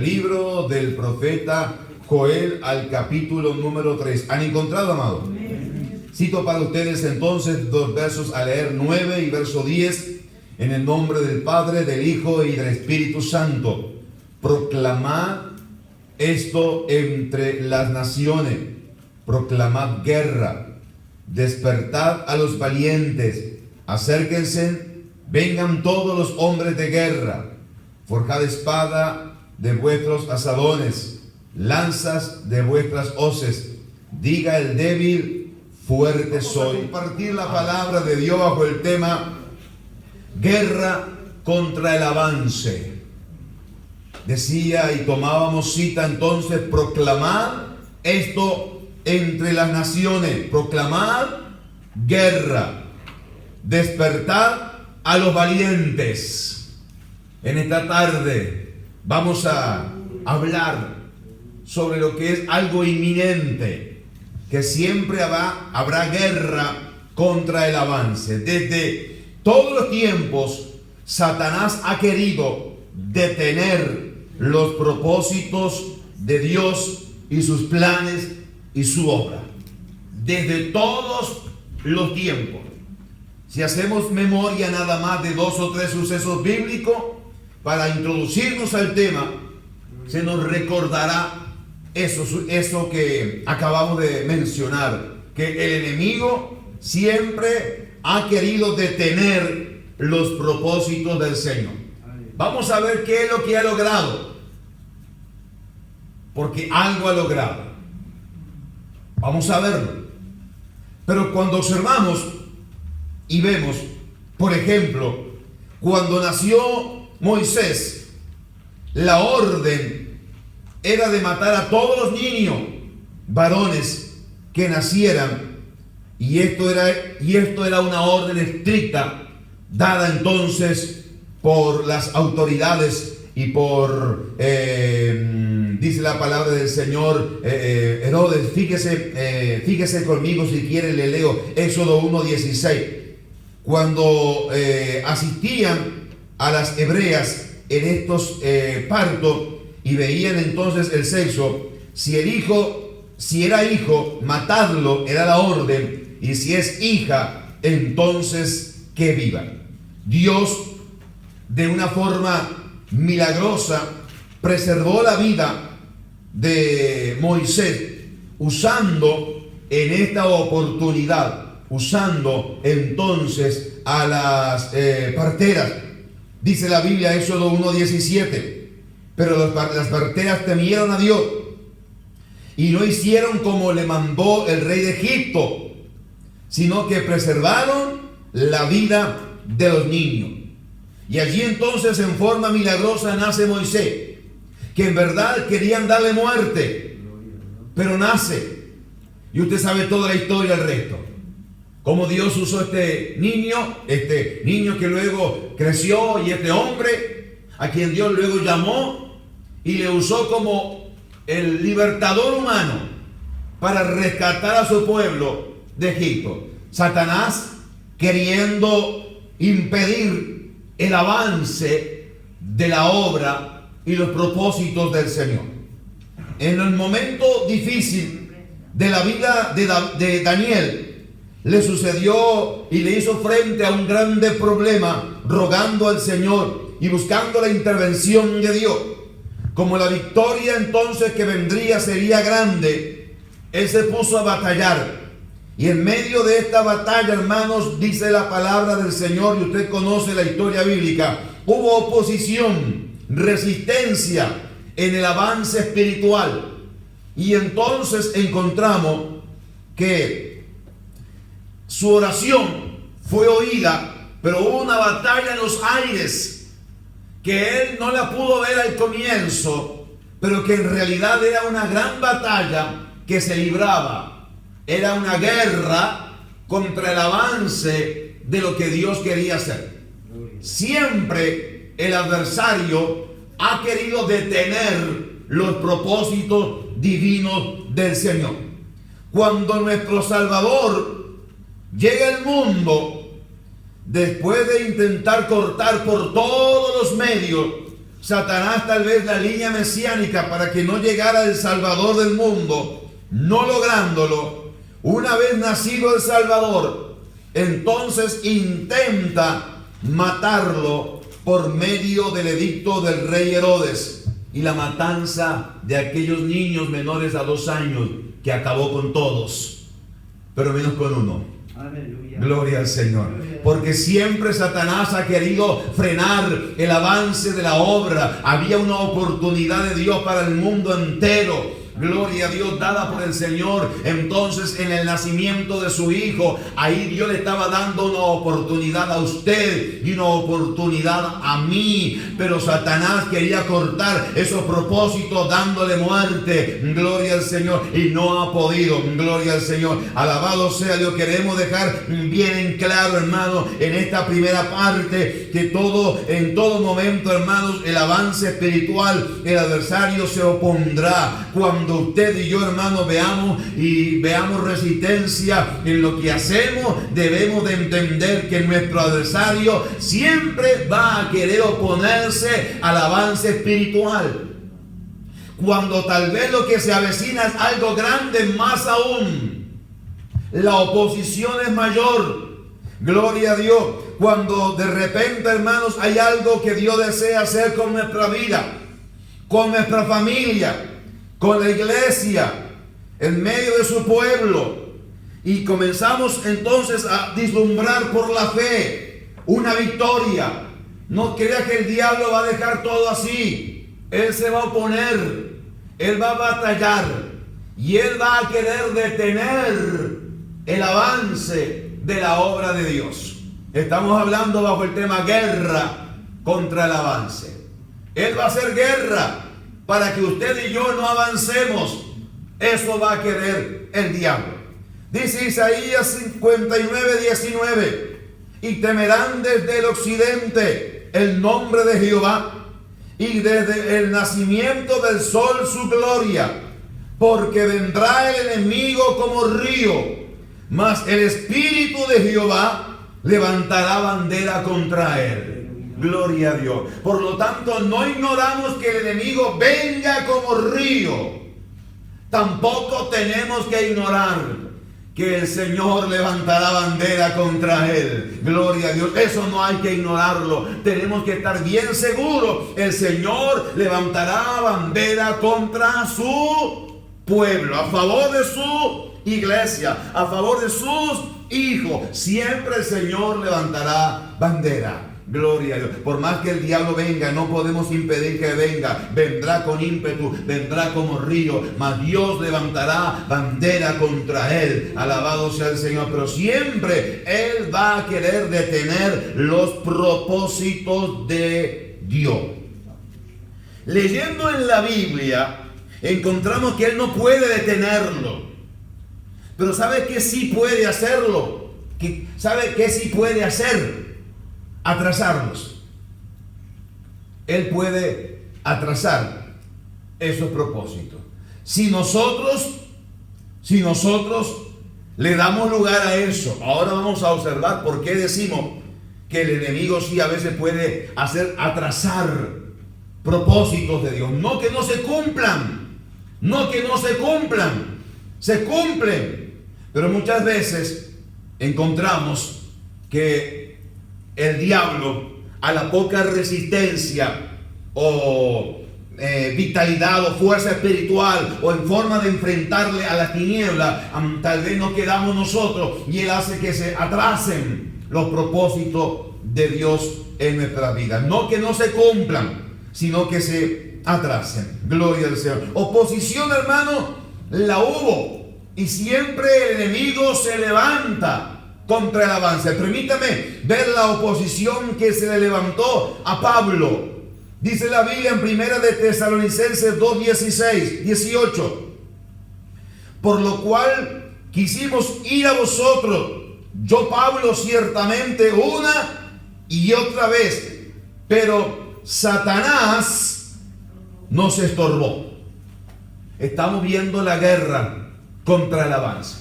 Libro del profeta Joel al capítulo número 3. ¿Han encontrado, amado? Cito para ustedes entonces dos versos a leer, 9 y verso 10. En el nombre del Padre, del Hijo y del Espíritu Santo. Proclamad esto entre las naciones. Proclamad guerra. Despertad a los valientes. Acérquense, vengan todos los hombres de guerra. Forjad espada de vuestros asadones, lanzas de vuestras hoces. Diga el débil, fuerte soy. Compartir la palabra de Dios bajo el tema guerra contra el avance. Decía y tomábamos cita entonces: proclamad esto entre las naciones, proclamad guerra, despertad a los valientes. En esta tarde vamos a hablar sobre lo que es algo inminente, que siempre habrá guerra contra el avance. Desde todos los tiempos, Satanás ha querido detener los propósitos de Dios y sus planes y su obra. Desde todos los tiempos. Si hacemos memoria nada más de 2 o 3 sucesos bíblicos, para introducirnos al tema, se nos recordará eso que acabamos de mencionar, que el enemigo siempre ha querido detener los propósitos del Señor. Vamos a ver qué es lo que ha logrado, porque algo ha logrado. Vamos a verlo. Pero cuando observamos y vemos, por ejemplo, cuando nació Moisés, la orden era de matar a todos los niños varones que nacieran, y esto era una orden estricta dada entonces por las autoridades y por dice la palabra del Señor, Herodes. Fíjese conmigo si quiere, le leo Éxodo 1:16. Cuando asistían a las hebreas en estos partos y veían entonces el sexo, si era hijo, matadlo, era la orden, y si es hija, entonces que viva. Dios, de una forma milagrosa, preservó la vida de Moisés, usando en esta oportunidad, usando entonces a las parteras. Dice la Biblia, Éxodo 1:17, pero las parteras temieron a Dios y no hicieron como le mandó el rey de Egipto, sino que preservaron la vida de los niños. Y allí entonces, en forma milagrosa, nace Moisés, que en verdad querían darle muerte, pero nace. Y usted sabe toda la historia del resto. Cómo Dios usó este niño que luego creció, y este hombre a quien Dios luego llamó y le usó como el libertador humano para rescatar a su pueblo de Egipto. Satanás queriendo impedir el avance de la obra y los propósitos del Señor. En el momento difícil de la vida de Daniel, le sucedió y le hizo frente a un grande problema, rogando al Señor y buscando la intervención de Dios. Como la victoria entonces que vendría sería grande, él se puso a batallar. Y en medio de esta batalla, hermanos, dice la palabra del Señor, y usted conoce la historia bíblica, hubo oposición, resistencia en el avance espiritual. Y entonces encontramos que su oración fue oída, pero hubo una batalla en los aires que él no la pudo ver al comienzo, pero que en realidad era una gran batalla que se libraba. Era una guerra contra el avance de lo que Dios quería hacer. Siempre el adversario ha querido detener los propósitos divinos del Señor. Cuando nuestro Salvador llega al mundo, después de intentar cortar por todos los medios Satanás tal vez la línea mesiánica para que no llegara el Salvador del mundo, no lográndolo, una vez nacido el Salvador, entonces intenta matarlo por medio del edicto del rey Herodes y la matanza de aquellos niños menores a 2 años que acabó con todos, pero menos con uno. Aleluya. Gloria al Señor. Porque siempre Satanás ha querido frenar el avance de la obra. Había una oportunidad de Dios para el mundo entero. Gloria a Dios, dada por el Señor. Entonces, en el nacimiento de su Hijo, ahí Dios le estaba dando una oportunidad a usted y una oportunidad a mí. Pero Satanás quería cortar esos propósitos dándole muerte. Gloria al Señor. Y no ha podido. Gloria al Señor. Alabado sea Dios. Queremos dejar bien en claro, hermano, en esta primera parte, que en todo momento, hermanos, el avance espiritual, el adversario se opondrá. Cuando usted y yo, hermanos, veamos resistencia en lo que hacemos, debemos de entender que nuestro adversario siempre va a querer oponerse al avance espiritual. Cuando tal vez lo que se avecina es algo grande, más aún, la oposición es mayor. Gloria a Dios. Cuando de repente, hermanos, hay algo que Dios desea hacer con nuestra vida, con nuestra familia, con la iglesia, en medio de su pueblo, y comenzamos entonces a vislumbrar por la fe una victoria. No crea que el diablo va a dejar todo así. Él se va a oponer, él va a batallar y él va a querer detener el avance de la obra de Dios. Estamos hablando bajo el tema guerra contra el avance. Él va a hacer guerra para que usted y yo no avancemos. Eso va a querer el diablo. Dice Isaías 59:19: y temerán desde el occidente el nombre de Jehová, y desde el nacimiento del sol su gloria, porque vendrá el enemigo como río, mas el espíritu de Jehová levantará bandera contra él. Gloria a Dios. Por lo tanto, no ignoramos que el enemigo venga como río. Tampoco tenemos que ignorar que el Señor levantará bandera contra él. Gloria a Dios. Eso no hay que ignorarlo. Tenemos que estar bien seguros. El Señor levantará bandera contra su pueblo, a favor de su iglesia, a favor de sus hijos. Siempre el Señor levantará bandera. Gloria a Dios. Por más que el diablo venga, no podemos impedir que venga. Vendrá con ímpetu, vendrá como río, mas Dios levantará bandera contra él. Alabado sea el Señor. Pero siempre él va a querer detener los propósitos de Dios. Leyendo en la Biblia, encontramos que él no puede detenerlo. Pero ¿sabe qué sí puede hacerlo? ¿Sabe qué sí puede hacer? Atrasarlos. Él puede atrasar esos propósitos. Si nosotros le damos lugar a eso. Ahora vamos a observar por qué decimos que el enemigo sí a veces puede hacer atrasar propósitos de Dios. No que no se cumplan, se cumplen. Pero muchas veces encontramos que el diablo, a la poca resistencia o vitalidad o fuerza espiritual o en forma de enfrentarle a la tiniebla, tal vez nos quedamos nosotros y él hace que se atrasen los propósitos de Dios en nuestra vida. No que no se cumplan, sino que se atrasen. Gloria al Señor. Oposición, hermano, la hubo, y siempre el enemigo se levanta contra el avance. Permítame ver la oposición que se le levantó a Pablo. Dice la Biblia en Primera de Tesalonicenses 2:16-18: por lo cual quisimos ir a vosotros, yo Pablo ciertamente una y otra vez, pero Satanás nos estorbó. Estamos viendo la guerra contra el avance.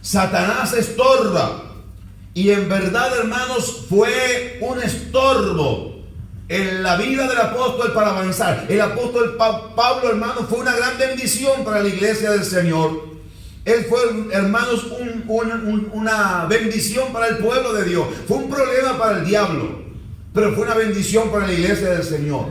Satanás estorba. Y en verdad, hermanos, fue un estorbo en la vida del apóstol para avanzar. El apóstol Pablo, hermanos, fue una gran bendición para la iglesia del Señor. Él fue, hermanos, una bendición para el pueblo de Dios. Fue un problema para el diablo, pero fue una bendición para la iglesia del Señor.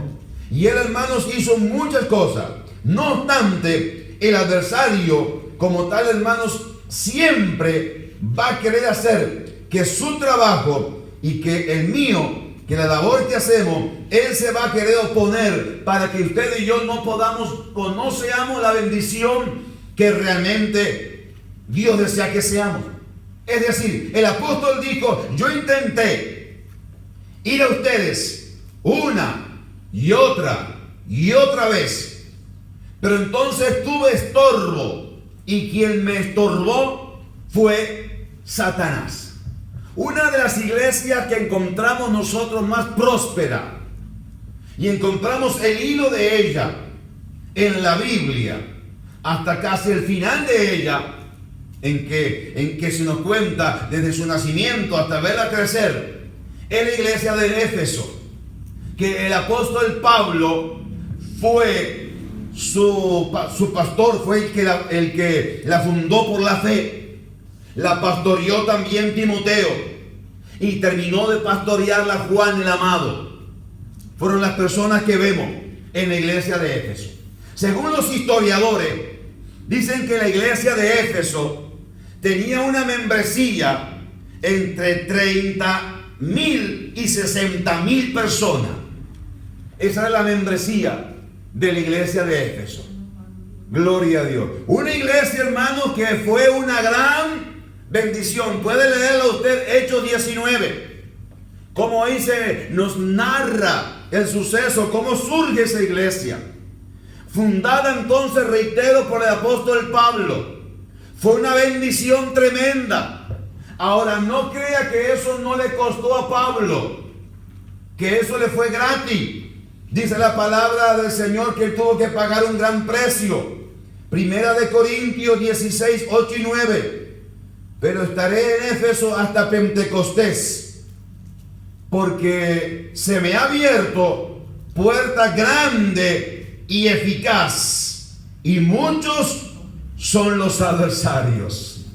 Y él, hermanos, hizo muchas cosas. No obstante, el adversario, como tal, hermanos, siempre va a querer hacer que su trabajo y que el mío, que la labor que hacemos, él se va a querer oponer para que usted y yo no podamos o no seamos la bendición que realmente Dios desea que seamos. Es decir, el apóstol dijo: yo intenté ir a ustedes una y otra vez, pero entonces tuve estorbo, y quien me estorbó fue Satanás. Una de las iglesias que encontramos nosotros más próspera, y encontramos el hilo de ella en la Biblia, hasta casi el final de ella, en que se nos cuenta desde su nacimiento hasta verla crecer, es la iglesia de Éfeso, que el apóstol Pablo fue su pastor, fue el que la fundó por la fe. La pastoreó también Timoteo, y terminó de pastorearla Juan el amado. Fueron las personas que vemos en la iglesia de Éfeso. Según los historiadores, dicen que la iglesia de Éfeso tenía una membresía entre 30.000 y 60.000 personas. Esa es la membresía de la iglesia de Éfeso. Gloria a Dios. Una iglesia, hermanos, que fue una gran bendición. Puede leerlo usted, Hechos 19. Como ahí nos narra el suceso, cómo surge esa iglesia. Fundada entonces, reitero, por el apóstol Pablo. Fue una bendición tremenda. Ahora, no crea que eso no le costó a Pablo, que eso le fue gratis. Dice la palabra del Señor que él tuvo que pagar un gran precio. Primera de Corintios 16, 8 y 9. Pero estaré en Éfeso hasta Pentecostés, porque se me ha abierto puerta grande y eficaz, y muchos son los adversarios.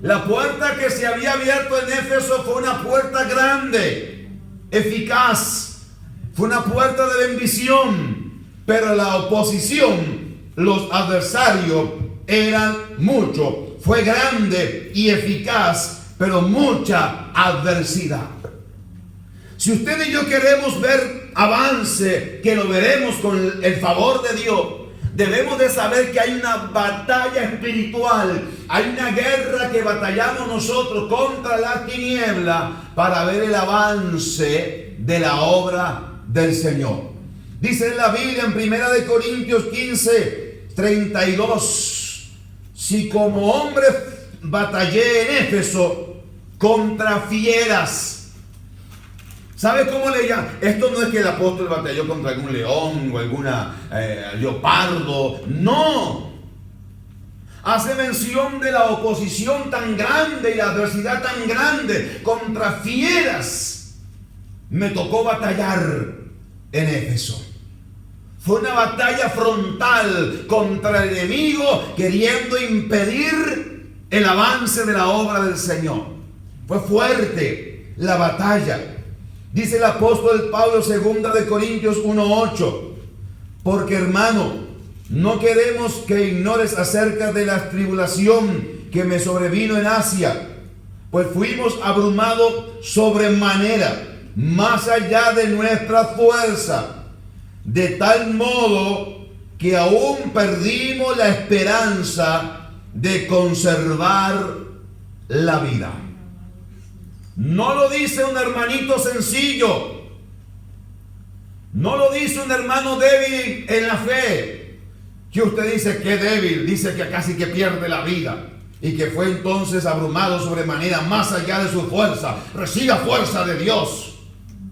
La puerta que se había abierto en Éfeso fue una puerta grande, eficaz, fue una puerta de bendición, pero la oposición, los adversarios, eran muchos. Fue grande y eficaz, pero mucha adversidad. Si usted y yo queremos ver avance, que lo veremos con el favor de Dios, debemos de saber que hay una batalla espiritual, hay una guerra que batallamos nosotros contra la tiniebla para ver el avance de la obra del Señor. Dice en la Biblia en 1 de Corintios 15, 32: si como hombre batallé en Éfeso contra fieras. ¿Sabe cómo le llaman? Esto no es que el apóstol batalló contra algún león o alguna leopardo. No. Hace mención de la oposición tan grande y la adversidad tan grande contra fieras. Me tocó batallar en Éfeso. Fue una batalla frontal contra el enemigo, queriendo impedir el avance de la obra del Señor. Fue fuerte la batalla. Dice el apóstol Pablo, 2 de Corintios 1:8: porque, hermano, no queremos que ignores acerca de la tribulación que me sobrevino en Asia, pues fuimos abrumados sobremanera, más allá de nuestra fuerza, de tal modo que aún perdimos la esperanza de conservar la vida. No lo dice un hermanito sencillo, no lo dice un hermano débil en la fe, que usted dice que débil, dice que casi que pierde la vida, y que fue entonces abrumado sobremanera más allá de su fuerza. Reciba fuerza de Dios.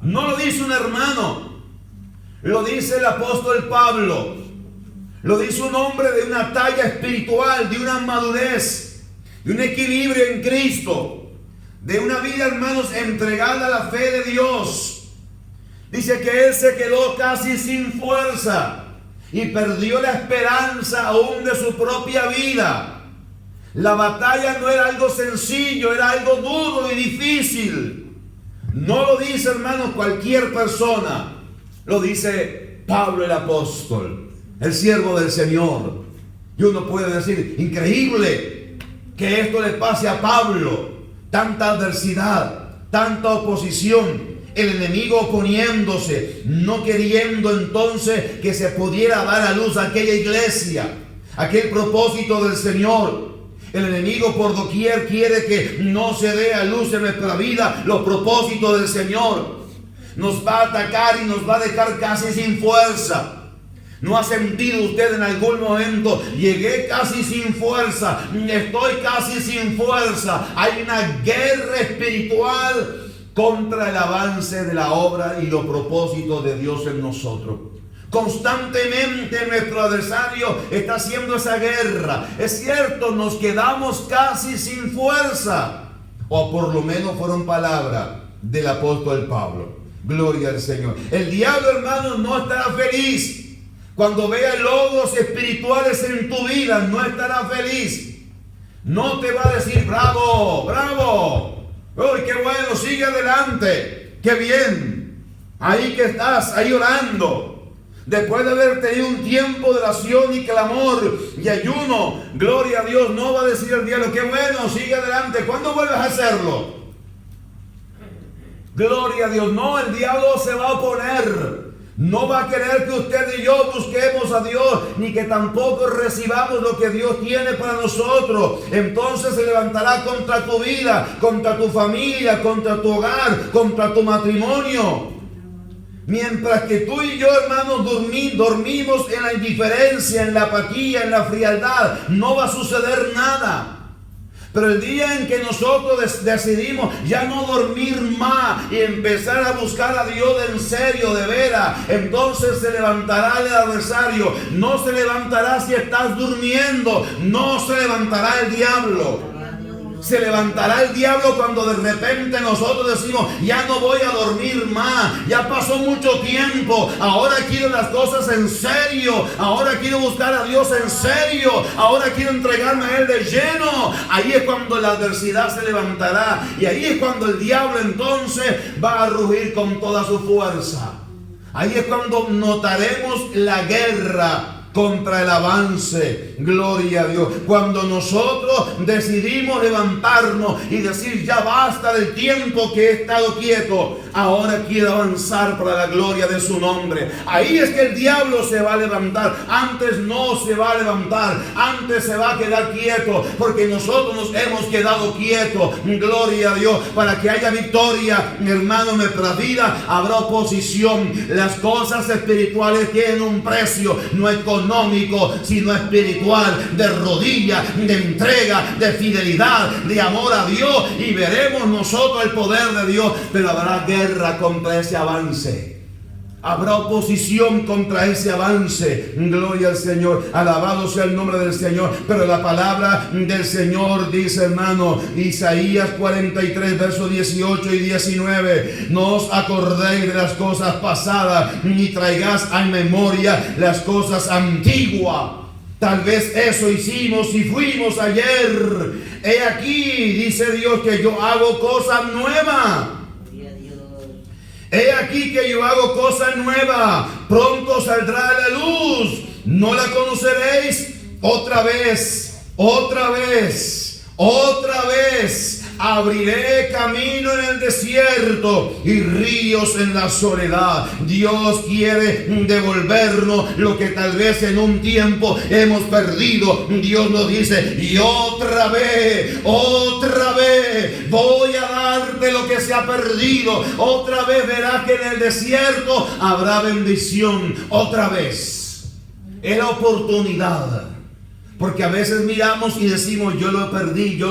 No lo dice un hermano, lo dice el apóstol Pablo, lo dice un hombre de una talla espiritual, de una madurez, de un equilibrio en Cristo, de una vida, hermanos, entregada a la fe de Dios. Dice que él se quedó casi sin fuerza y perdió la esperanza aún de su propia vida. La batalla no era algo sencillo, era algo duro y difícil. No lo dice, hermano, cualquier persona. Lo dice Pablo el apóstol, el siervo del Señor. Y uno puede decir, increíble que esto le pase a Pablo. Tanta adversidad, tanta oposición, el enemigo oponiéndose, no queriendo entonces que se pudiera dar a luz aquella iglesia, aquel propósito del Señor. El enemigo por doquier quiere que no se dé a luz en nuestra vida los propósitos del Señor. Nos va a atacar y nos va a dejar casi sin fuerza. ¿No ha sentido usted en algún momento, llegué casi sin fuerza, estoy casi sin fuerza? Hay una guerra espiritual contra el avance de la obra y los propósitos de Dios en nosotros. Constantemente nuestro adversario está haciendo esa guerra. Es cierto, nos quedamos casi sin fuerza, o por lo menos fueron palabras del apóstol Pablo. Gloria al Señor. El diablo, hermano, no estará feliz cuando vea logros espirituales en tu vida. No estará feliz. No te va a decir bravo, bravo, uy, qué bueno, sigue adelante, qué bien, ahí que estás, ahí orando. Después de haber tenido un tiempo de oración y clamor y ayuno, gloria a Dios, no va a decir el diablo, qué bueno, sigue adelante. ¿Cuándo vuelves a hacerlo? Gloria a Dios. No, el diablo se va a oponer. No va a querer que usted y yo busquemos a Dios, ni que tampoco recibamos lo que Dios tiene para nosotros. Entonces se levantará contra tu vida, contra tu familia, contra tu hogar, contra tu matrimonio. Mientras que tú y yo, hermanos, dormimos en la indiferencia, en la apatía, en la frialdad, no va a suceder nada. Pero el día en que nosotros decidimos ya no dormir más y empezar a buscar a Dios en serio, de veras, entonces se levantará el adversario. No se levantará si estás durmiendo, no se levantará el diablo. Se levantará el diablo cuando de repente nosotros decimos, ya no voy a dormir más, ya pasó mucho tiempo, ahora quiero las cosas en serio, ahora quiero buscar a Dios en serio, ahora quiero entregarme a Él de lleno. Ahí es cuando la adversidad se levantará y ahí es cuando el diablo entonces va a rugir con toda su fuerza. Ahí es cuando notaremos la guerra contra el avance. Gloria a Dios. Cuando nosotros decidimos levantarnos y decir, ya basta del tiempo que he estado quieto, ahora quiero avanzar para la gloria de su nombre. Ahí es que el diablo se va a levantar. Antes no se va a levantar, antes se va a quedar quieto, porque nosotros nos hemos quedado quietos. Gloria a Dios. Para que haya victoria, hermano, en nuestra vida habrá oposición. Las cosas espirituales tienen un precio, no económico, sino espiritual, de rodillas, de entrega, de fidelidad, de amor a Dios, y veremos nosotros el poder de Dios. Pero habrá guerra contra ese avance, habrá oposición contra ese avance. Gloria al Señor, alabado sea el nombre del Señor. Pero la palabra del Señor dice, hermano, Isaías 43 versos 18 y 19, no os acordéis de las cosas pasadas, ni traigáis a memoria las cosas antiguas. Tal vez eso hicimos y fuimos ayer. He aquí, dice Dios, que yo hago cosas nuevas. He aquí que yo hago cosa nueva, pronto saldrá a la luz, no la conoceréis. Otra vez, otra vez, otra vez abriré camino en el desierto y ríos en la soledad. Dios quiere devolvernos lo que tal vez en un tiempo hemos perdido. Dios nos dice, y otra vez voy a darte lo que se ha perdido. Otra vez verás que en el desierto habrá bendición. Otra vez es la oportunidad. Porque a veces miramos y decimos, yo lo perdí.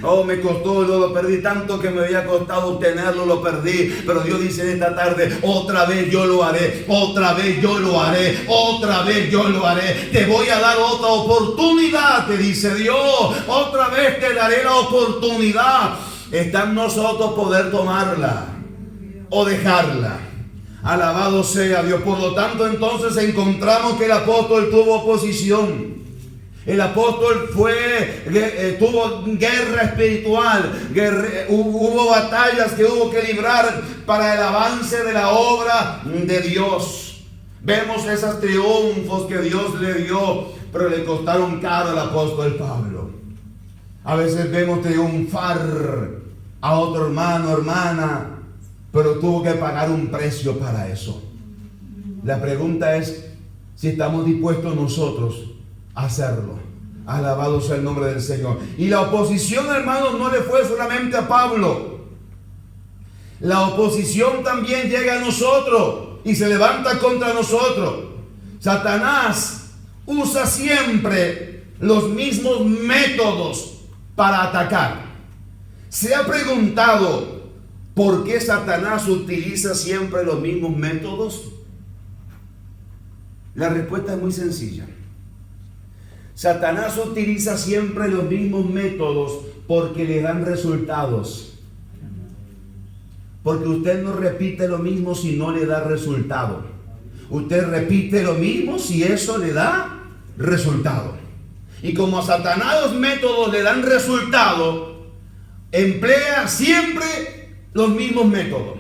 Oh, me costó, yo lo perdí. Tanto que me había costado obtenerlo, lo perdí. Pero Dios dice esta tarde, otra vez yo lo haré. Otra vez yo lo haré. Otra vez yo lo haré. Te voy a dar otra oportunidad, te dice Dios. Otra vez te daré la oportunidad. Está en nosotros poder tomarla. o dejarla. Alabado sea Dios. Por lo tanto, entonces encontramos que el apóstol tuvo oposición. El apóstol tuvo guerra espiritual, hubo batallas que hubo que librar para el avance de la obra de Dios. Vemos esos triunfos que Dios le dio, pero le costaron caro al apóstol Pablo. A veces vemos triunfar a otro hermano, hermana, pero tuvo que pagar un precio para eso. La pregunta es si estamos dispuestos nosotros a hacerlo. Alabado sea el nombre del Señor. Y la oposición, hermanos, no le fue solamente a Pablo. La oposición también llega a nosotros y se levanta contra nosotros. Satanás usa siempre los mismos métodos para atacar. ¿Se ha preguntado por qué Satanás utiliza siempre los mismos métodos? La respuesta es muy sencilla. Satanás utiliza siempre los mismos métodos porque le dan resultados. Porque usted no repite lo mismo si no le da resultado. Usted repite lo mismo si eso le da resultado. Y como a Satanás los métodos le dan resultado, emplea siempre los mismos métodos.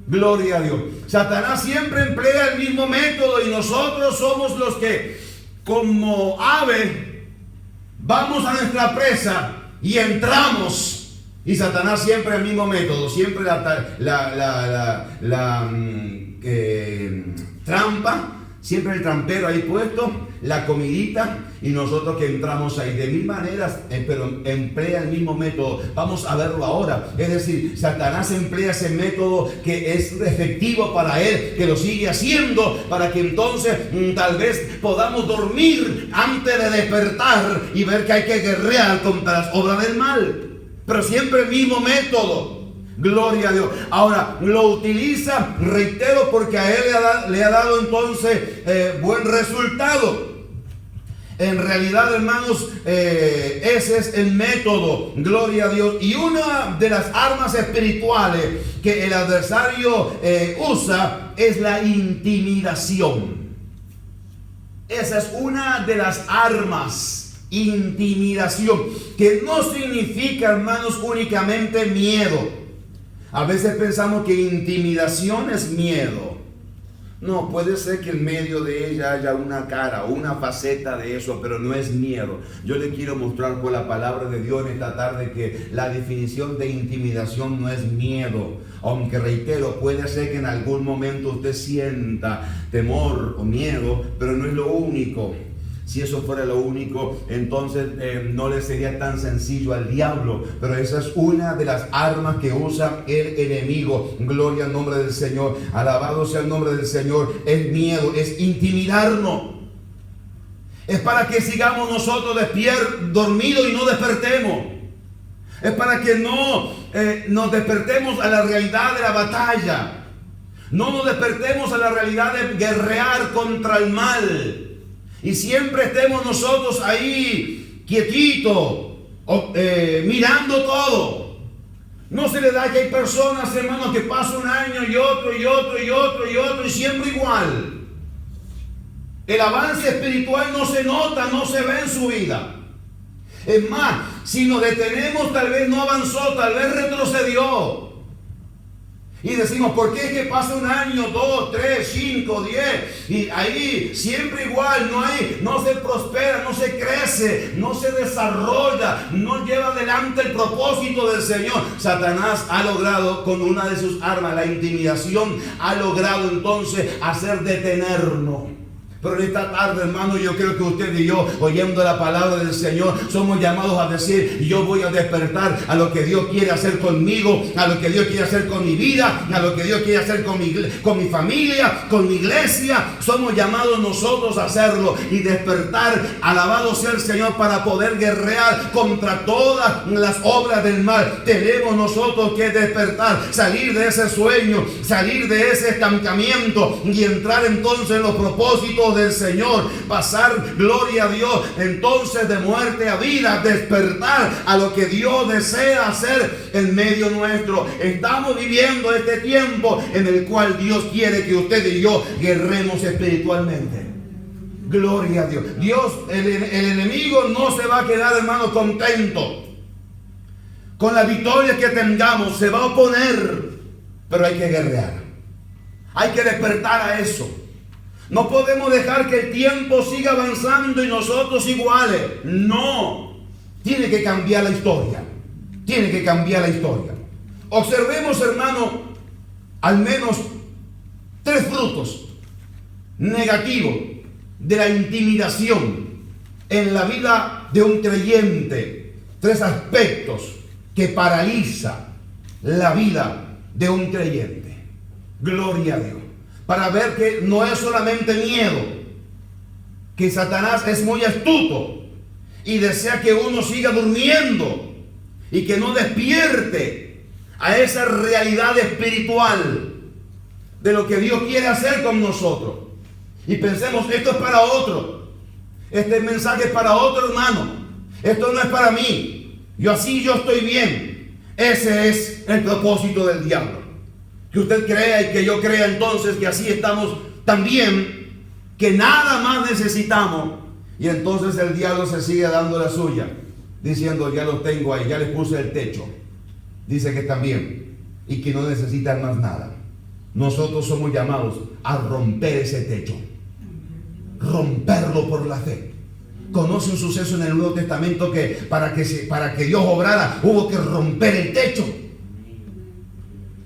Gloria a Dios. Satanás siempre emplea el mismo método y nosotros somos los que, como ave, vamos a nuestra presa y entramos. Y Satanás siempre el mismo método, siempre la trampa, siempre el trampero ahí puesto, la comidita, y nosotros que entramos ahí de mil maneras, pero emplea el mismo método. Vamos a verlo ahora. Es decir, Satanás emplea ese método que es efectivo para él, que lo sigue haciendo, para que entonces tal vez podamos dormir antes de despertar y ver que hay que guerrear contra las obras del mal. Pero siempre el mismo método. Gloria a Dios. Ahora, lo utiliza, reitero, porque a él le ha dado entonces buen resultado. En realidad, hermanos, ese es el método. Gloria a Dios. Y una de las armas espirituales que el adversario usa es la intimidación. Esa es una de las armas. Intimidación, que no significa, hermanos, únicamente miedo. A veces pensamos que intimidación es miedo. No, puede ser que en medio de ella haya una cara o una faceta de eso, pero no es miedo. Yo le quiero mostrar por la palabra de Dios en esta tarde que la definición de intimidación no es miedo. Aunque reitero, puede ser que en algún momento usted sienta temor o miedo, pero no es lo único. Si eso fuera lo único, entonces no le sería tan sencillo al diablo. Pero esa es una de las armas que usa el enemigo. Gloria al nombre del Señor. Alabado sea el nombre del Señor. Es miedo, es intimidarnos. Es para que sigamos nosotros dormidos y no despertemos. Es para que no nos despertemos a la realidad de la batalla. No nos despertemos a la realidad de guerrear contra el mal. Y siempre estemos nosotros ahí quietitos, mirando todo. No se le da que hay personas, hermanos, que pasan un año y otro y otro y otro y otro y siempre igual. El avance espiritual no se nota, no se ve en su vida. Es más, si nos detenemos, tal vez no avanzó, tal vez retrocedió. Y decimos, ¿por qué es que pasa un año, 2, 3, 5, 10? Y ahí siempre igual, no se prospera, no se crece, no se desarrolla, no lleva adelante el propósito del Señor. Satanás ha logrado, con una de sus armas, la intimidación, ha logrado entonces hacer detenernos. Pero en esta tarde, hermano, yo creo que usted y yo, oyendo la palabra del Señor, somos llamados a decir, yo voy a despertar a lo que Dios quiere hacer conmigo, a lo que Dios quiere hacer con mi vida, a lo que Dios quiere hacer con mi familia, con mi iglesia. Somos llamados nosotros a hacerlo y despertar, alabado sea el Señor, para poder guerrear contra todas las obras del mal. Tenemos nosotros que despertar, salir de ese sueño, salir de ese estancamiento y entrar entonces en los propósitos enemigos del Señor, pasar, gloria a Dios, entonces de muerte a vida, despertar a lo que Dios desea hacer en medio nuestro. Estamos viviendo este tiempo en el cual Dios quiere que usted y yo guerremos espiritualmente. Gloria a Dios. El enemigo no se va a quedar, hermano, contento con la victoria que tengamos. Se va a oponer, pero hay que guerrear. Hay que despertar a eso. No podemos dejar que el tiempo siga avanzando y nosotros iguales. No. Tiene que cambiar la historia. Tiene que cambiar la historia. Observemos, hermano, al menos 3 frutos negativos de la intimidación en la vida de un creyente. 3 aspectos que paraliza la vida de un creyente. Gloria a Dios. Para ver que no es solamente miedo, que Satanás es muy astuto y desea que uno siga durmiendo y que no despierte a esa realidad espiritual de lo que Dios quiere hacer con nosotros. Y pensemos, esto es para otro, este mensaje es para otro hermano, esto no es para mí, yo estoy bien. Ese es el propósito del diablo. Que usted crea y que yo crea entonces que así estamos tan bien, que nada más necesitamos. Y entonces el diablo se sigue dando la suya, diciendo, ya lo tengo ahí, ya les puse el techo. Dice que están bien y que no necesitan más nada. Nosotros somos llamados a romper ese techo, romperlo por la fe. Conoce un suceso en el Nuevo Testamento que para que Dios obrara hubo que romper el techo.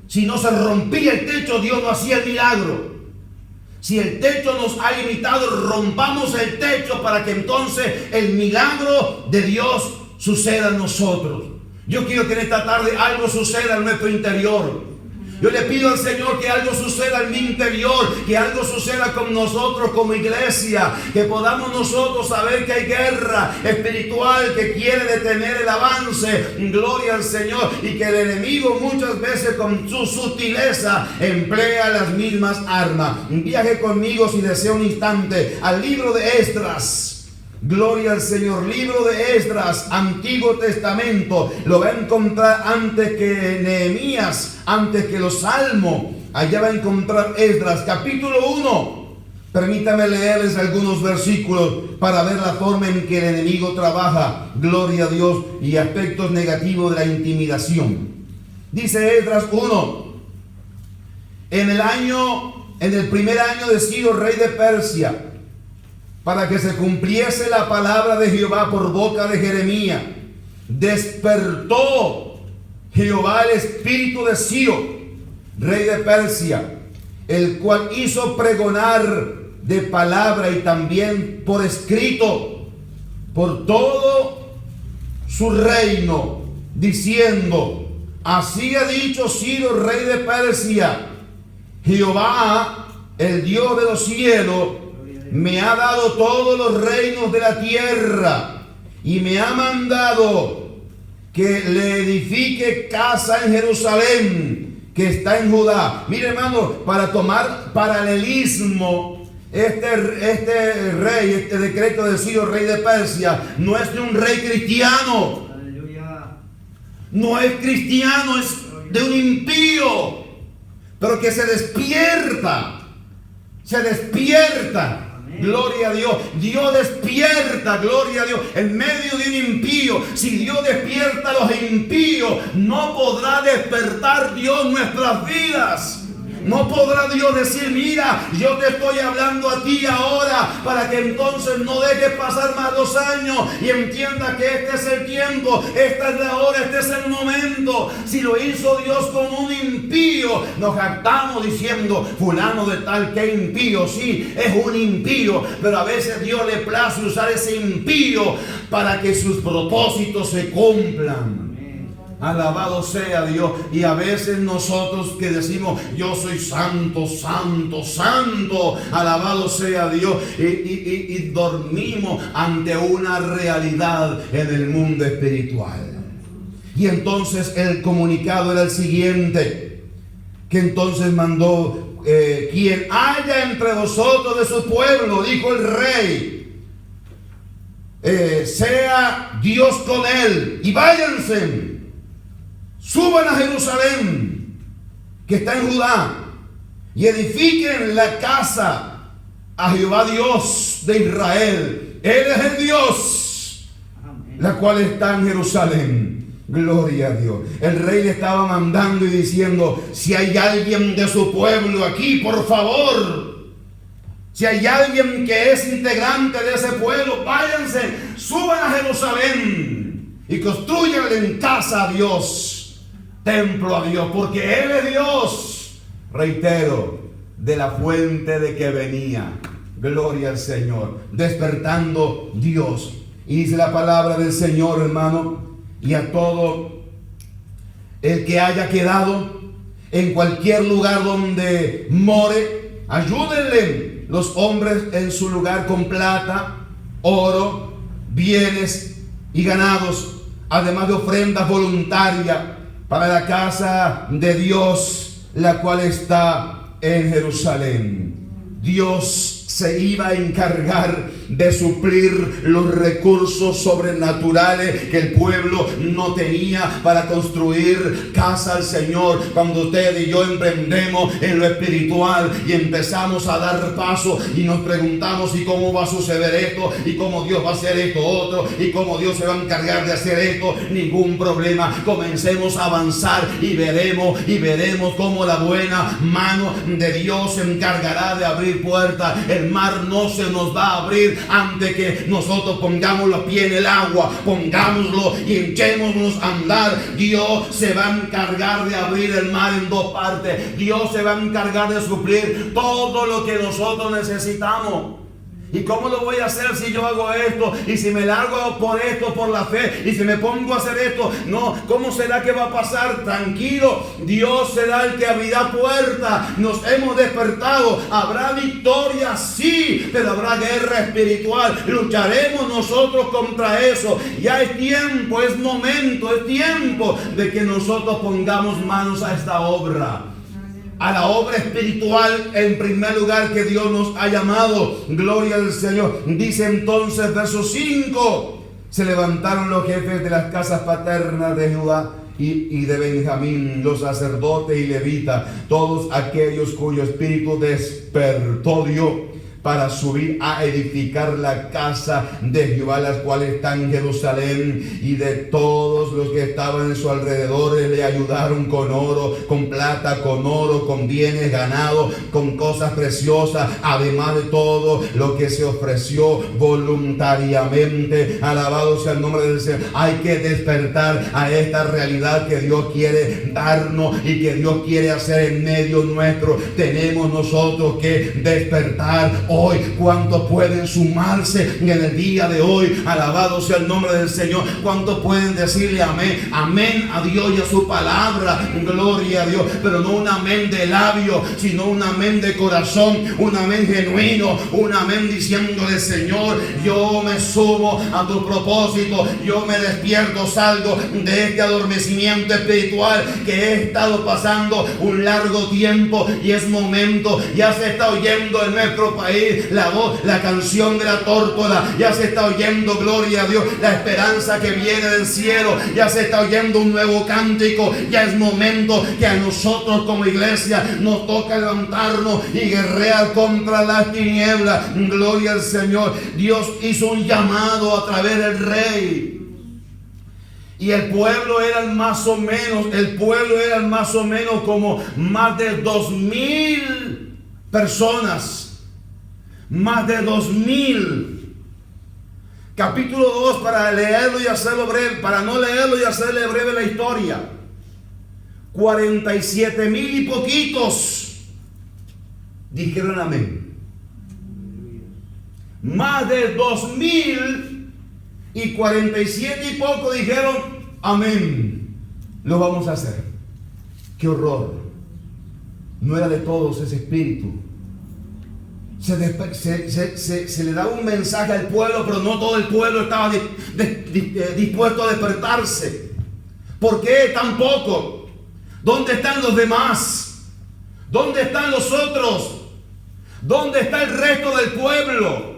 Si no se rompía el techo, Dios no hacía el milagro. Si el techo nos ha limitado, rompamos el techo para que entonces el milagro de Dios suceda en nosotros. Yo quiero que en esta tarde algo suceda en nuestro interior. Yo le pido al Señor que algo suceda en mi interior, que algo suceda con nosotros como iglesia, que podamos nosotros saber que hay guerra espiritual que quiere detener el avance. Gloria al Señor. Y que el enemigo muchas veces con su sutileza emplea las mismas armas. Viaje conmigo, si desea, un instante al libro de Esdras. Gloria al Señor. Libro de Esdras, Antiguo Testamento. Lo va a encontrar antes que Nehemías, antes que los Salmos. Allá va a encontrar Esdras, capítulo 1. Permítame leerles algunos versículos para ver la forma en que el enemigo trabaja. Gloria a Dios. Y aspectos negativos de la intimidación. Dice Esdras 1. En el primer año de Ciro, rey de Persia, para que se cumpliese la palabra de Jehová por boca de Jeremías, despertó Jehová el espíritu de Ciro, rey de Persia, el cual hizo pregonar de palabra y también por escrito por todo su reino, diciendo: así ha dicho Ciro, rey de Persia, Jehová, el Dios de los cielos, me ha dado todos los reinos de la tierra y me ha mandado que le edifique casa en Jerusalén, que está en Judá. Mire, hermano, para tomar paralelismo, este decreto de Ciro, rey de Persia, no es de un rey cristiano. No es cristiano, es de un impío, pero que se despierta. Gloria a Dios. Dios despierta, gloria a Dios, en medio de un impío. Si Dios despierta a los impíos, no podrá despertar Dios nuestras vidas. No podrá Dios decir: mira, yo te estoy hablando a ti ahora, para que entonces no dejes pasar más 2 años y entienda que este es el tiempo, esta es la hora, este es el momento. Si lo hizo Dios con un impío, nos jactamos diciendo: fulano de tal, que impío. Sí, es un impío, pero a veces Dios le place usar ese impío para que sus propósitos se cumplan. Alabado sea Dios. Y a veces nosotros que decimos: yo soy santo, santo, santo, alabado sea Dios, y dormimos ante una realidad en el mundo espiritual. Y entonces el comunicado era el siguiente, que entonces mandó quien haya entre vosotros de su pueblo, dijo el rey, sea Dios con él, y váyanse, suban a Jerusalén, que está en Judá, y edifiquen la casa a Jehová Dios de Israel. Él es el Dios, la cual está en Jerusalén. Gloria a Dios. El rey le estaba mandando y diciendo: si hay alguien de su pueblo aquí, por favor, si hay alguien que es integrante de ese pueblo, váyanse, suban a Jerusalén y construyan en casa a Dios, templo a Dios, porque Él es Dios, reitero, de la fuente de que venía. Gloria al Señor, despertando Dios. Y dice la palabra del Señor, hermano: y a todo el que haya quedado en cualquier lugar donde more, ayúdenle los hombres en su lugar con plata, oro, bienes y ganados, además de ofrendas voluntarias para la casa de Dios, la cual está en Jerusalén. Dios se iba a encargar de suplir los recursos sobrenaturales que el pueblo no tenía para construir casa al Señor. Cuando usted y yo emprendemos en lo espiritual y empezamos a dar paso y nos preguntamos: ¿y cómo va a suceder esto? ¿Y cómo Dios va a hacer esto otro? ¿Y cómo Dios se va a encargar de hacer esto? Ningún problema. Comencemos a avanzar y veremos cómo la buena mano de Dios se encargará de abrir puertas. El mar no se nos va a abrir antes que nosotros pongamos los pies en el agua, pongámoslo y echémonos a andar. Dios se va a encargar de abrir el mar en dos partes. Dios se va a encargar de suplir todo lo que nosotros necesitamos. ¿Y cómo lo voy a hacer si yo hago esto? Y si me largo por esto, por la fe, y si me pongo a hacer esto, no, ¿cómo será que va a pasar? Tranquilo, Dios será el que abrirá puertas. Nos hemos despertado. Habrá victoria, sí, pero habrá guerra espiritual. Lucharemos nosotros contra eso. Ya es tiempo, es momento, es tiempo de que nosotros pongamos manos a esta obra. A la obra espiritual en primer lugar que Dios nos ha llamado. Gloria al Señor. Dice entonces, verso 5: se levantaron los jefes de las casas paternas de Judá y de Benjamín, los sacerdotes y levitas, todos aquellos cuyo espíritu despertó Dios, para subir a edificar la casa de Jehová, las cuales están en Jerusalén. Y de todos los que estaban en su alrededor le ayudaron con oro, con plata, con oro, con bienes ganados, con cosas preciosas, además de todo lo que se ofreció voluntariamente. Alabado sea el nombre del Señor. Hay que despertar a esta realidad que Dios quiere darnos y que Dios quiere hacer en medio nuestro. Tenemos nosotros que despertar hoy. ¿Cuántos pueden sumarse en el día de hoy? Alabado sea el nombre del Señor. ¿Cuántos pueden decirle amén? Amén a Dios y a su palabra. Gloria a Dios. Pero no un amén de labio, sino un amén de corazón, un amén genuino, un amén diciéndole: Señor, yo me sumo a tu propósito, yo me despierto, salgo de este adormecimiento espiritual que he estado pasando un largo tiempo, y es momento. Ya se está oyendo en nuestro país la voz, la canción de la tórtola. Ya se está oyendo, gloria a Dios, la esperanza que viene del cielo. Ya se está oyendo un nuevo cántico. Ya es momento que a nosotros como iglesia nos toca levantarnos y guerrear contra las tinieblas. Gloria al Señor. Dios hizo un llamado a través del rey. Y el pueblo eran más o menos como más de 2,000 personas. Más de 2,000. Capítulo 2, para leerlo y hacerlo breve, para no leerlo y hacerle breve la historia. 47,000 y poquitos dijeron amén. Más de 2,000 y 47 y poco dijeron amén. Lo vamos a hacer. Qué horror. No era de todos ese espíritu. Se le daba un mensaje al pueblo, pero no todo el pueblo estaba dispuesto a despertarse. ¿Por qué tan poco? ¿Dónde están los demás? ¿Dónde están los otros? ¿Dónde está el resto del pueblo?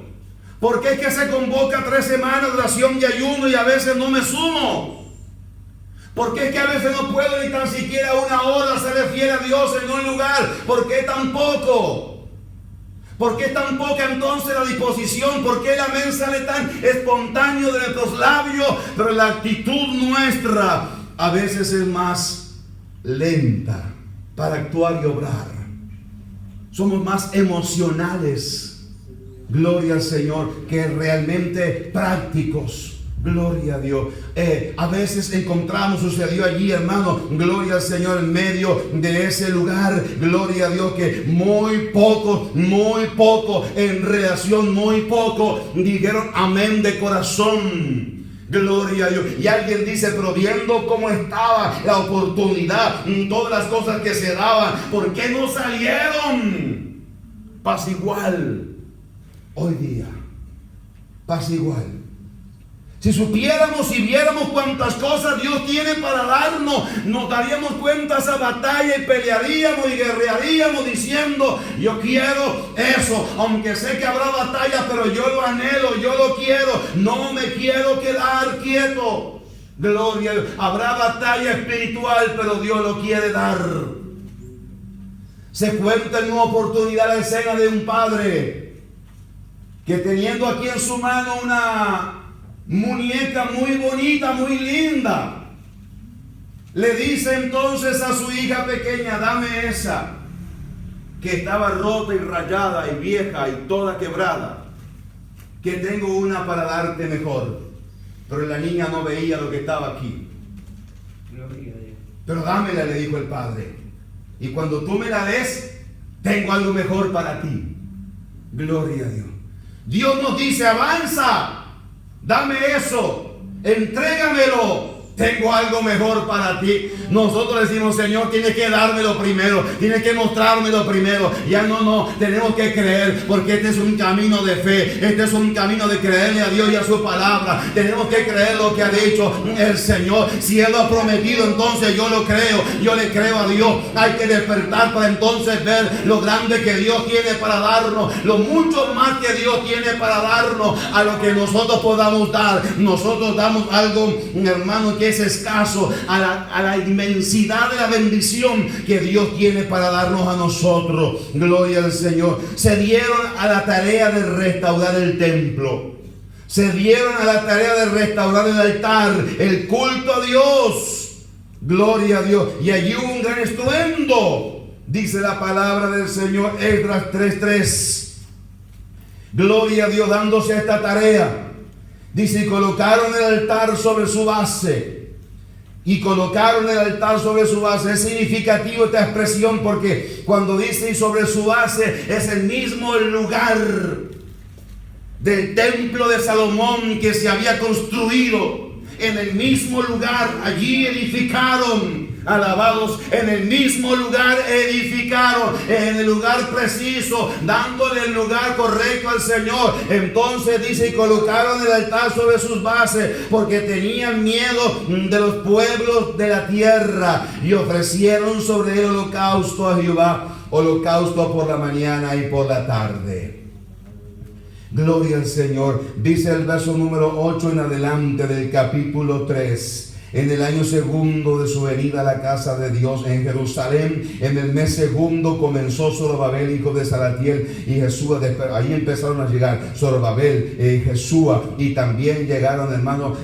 ¿Por qué es que se convoca 3 semanas de oración y ayuno y a veces no me sumo? ¿Por qué es que a veces no puedo ni tan siquiera una hora serle fiel a Dios en un lugar? ¿Por qué tan poco? ¿Por qué tan poca entonces la disposición? ¿Por qué el amén sale tan espontáneo de nuestros labios? Pero la actitud nuestra a veces es más lenta para actuar y obrar. Somos más emocionales, gloria al Señor, que realmente prácticos. Gloria a Dios. A veces encontramos, sucedió allí, hermano, gloria al Señor, en medio de ese lugar, gloria a Dios, que muy poco, en relación, muy poco, dijeron amén de corazón. Gloria a Dios. Y alguien dice, pero viendo cómo estaba la oportunidad, todas las cosas que se daban, ¿por qué no salieron? Pasa igual hoy día. Pasa igual. Si supiéramos y viéramos cuántas cosas Dios tiene para darnos, nos daríamos cuenta de esa batalla y pelearíamos y guerrearíamos diciendo, yo quiero eso, aunque sé que habrá batalla, pero yo lo anhelo, yo lo quiero, no me quiero quedar quieto. Gloria a Dios. Habrá batalla espiritual, pero Dios lo quiere dar. Se cuenta en una oportunidad la escena de un padre que teniendo aquí en su mano una muñeca muy bonita, muy linda, le dice entonces a su hija pequeña, dame esa, que estaba rota y rayada y vieja y toda quebrada, que tengo una para darte mejor. Pero la niña no veía lo que estaba aquí. Pero dámela, le dijo el padre, y cuando tú me la des, tengo algo mejor para ti. Gloria a Dios. Dios nos dice, avanza, dame eso, entrégamelo, tengo algo mejor para ti. Nosotros decimos, Señor, tienes que dármelo primero, tienes que mostrármelo primero. Ya no, tenemos que creer, porque este es un camino de fe, este es un camino de creerle a Dios y a su palabra. Tenemos que creer lo que ha dicho el Señor. Si Él lo ha prometido, entonces yo lo creo, yo le creo a Dios. Hay que despertar para entonces ver lo grande que Dios tiene para darnos, lo mucho más que Dios tiene para darnos a lo que nosotros podamos dar. Nosotros damos algo, hermano, que es escaso a la inmensidad de la bendición que Dios tiene para darnos a nosotros. Gloria al Señor. Se dieron a la tarea de restaurar el templo. Se dieron a la tarea de restaurar el altar, el culto a Dios. Gloria a Dios. Y allí hubo un gran estruendo, dice la palabra del Señor, Esdras 3:3. Gloria a Dios, dándose a esta tarea. Dice, y colocaron el altar sobre su base. Y colocaron el altar sobre su base. Es significativo esta expresión, porque cuando dice y sobre su base, es el mismo lugar del templo de Salomón que se había construido. En el mismo lugar, allí edificaron. Alabados, en el mismo lugar edificaron, en el lugar preciso, dándole el lugar correcto al Señor. Entonces dice, y colocaron el altar sobre sus bases, porque tenían miedo de los pueblos de la tierra, y ofrecieron sobre el holocausto a Jehová, holocausto por la mañana y por la tarde. Gloria al Señor. Dice el verso número 8 en adelante del capítulo 3. En el año segundo de su venida a la casa de Dios en Jerusalén, en el mes segundo, comenzó Zorobabel, hijo de Salatiel, y Jesúa. Ahí empezaron a llegar Zorobabel, Jesúa, y también llegaron, hermanos,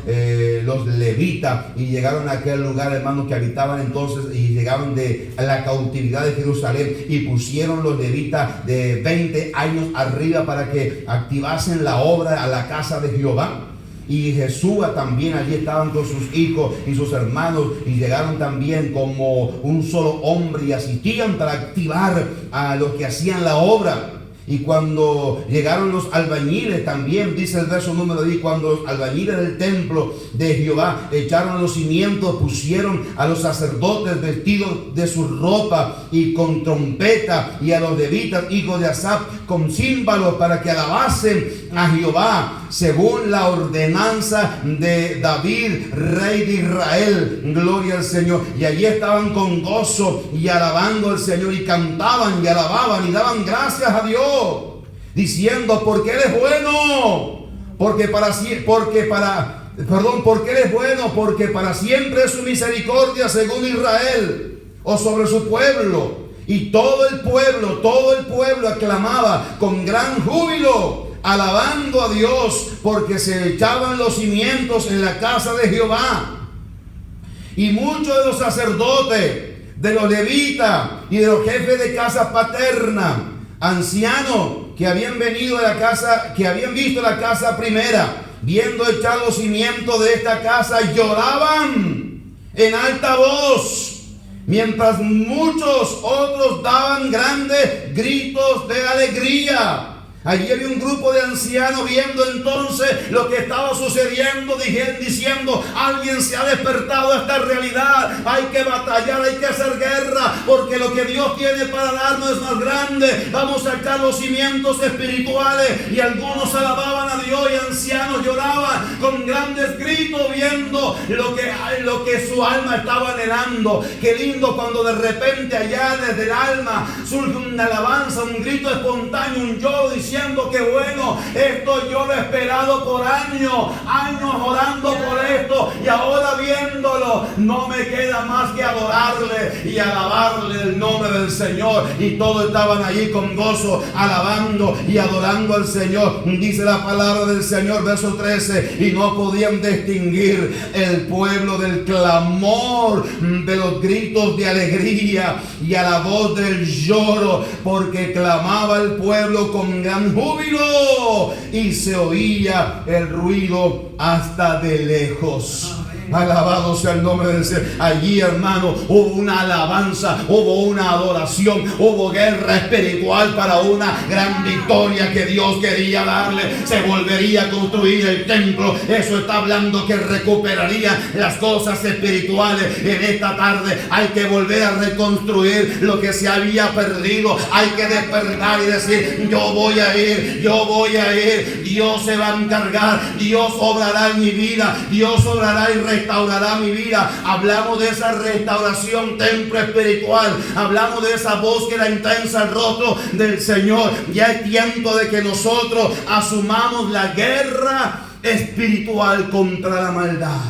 los levitas, y llegaron a aquel lugar, hermanos, que habitaban entonces, y llegaban de la cautividad de Jerusalén, y pusieron los levitas de 20 años arriba para que activasen la obra a la casa de Jehová. Y Jesúa también, allí estaban con sus hijos y sus hermanos, y llegaron también como un solo hombre y asistían para activar a los que hacían la obra. Y cuando llegaron los albañiles, también dice el verso número 10, cuando los albañiles del templo de Jehová echaron los cimientos, pusieron a los sacerdotes vestidos de su ropa y con trompeta, y a los levitas, hijos de Asaf, con címbalos, para que alabasen a Jehová, según la ordenanza de David, rey de Israel. Gloria al Señor. Y allí estaban con gozo y alabando al Señor, y cantaban y alababan y daban gracias a Dios, diciendo: porque Él es bueno, porque Él es bueno, porque para siempre es su misericordia según Israel, o sobre su pueblo. Y todo el pueblo aclamaba con gran júbilo, alabando a Dios, porque se echaban los cimientos en la casa de Jehová. Y muchos de los sacerdotes, de los levitas y de los jefes de casa paterna, ancianos que habían venido de la casa, que habían visto la casa primera, viendo echar los cimientos de esta casa, lloraban en alta voz, mientras muchos otros daban grandes gritos de alegría. Allí había un grupo de ancianos viendo entonces lo que estaba sucediendo, diciendo: alguien se ha despertado a esta realidad, hay que batallar, hay que hacer guerra, porque lo que Dios tiene para darnos es más grande. Vamos a echar los cimientos espirituales. Y algunos alababan a Dios y ancianos lloraban con grandes gritos, viendo lo que su alma estaba anhelando. Qué lindo cuando de repente allá desde el alma surge una alabanza, un grito espontáneo, un lloro, diciendo: qué bueno, esto yo lo he esperado por años orando por esto, y ahora viéndolo no me queda más que adorarle y alabarle el nombre del Señor. Y todos estaban allí con gozo, alabando y adorando al Señor. Dice la palabra del Señor, verso 13: y no podían distinguir el pueblo del clamor, de los gritos de alegría y a la voz del lloro, porque clamaba el pueblo con gran júbilo, y se oía el ruido hasta de lejos. Alabado sea el nombre del Señor. Allí, hermano, hubo una alabanza, hubo una adoración, hubo guerra espiritual para una gran victoria que Dios quería darle. Se volvería a construir el templo. Eso está hablando que recuperaría las cosas espirituales. En esta tarde hay que volver a reconstruir lo que se había perdido. Hay que despertar y decir: yo voy a ir, yo voy a ir. Dios se va a encargar, Dios obrará en mi vida, Dios obrará y restaurará mi vida. Hablamos de esa restauración, templo espiritual. Hablamos de esa búsqueda intensa al rostro del Señor. Ya es tiempo de que nosotros asumamos la guerra espiritual contra la maldad.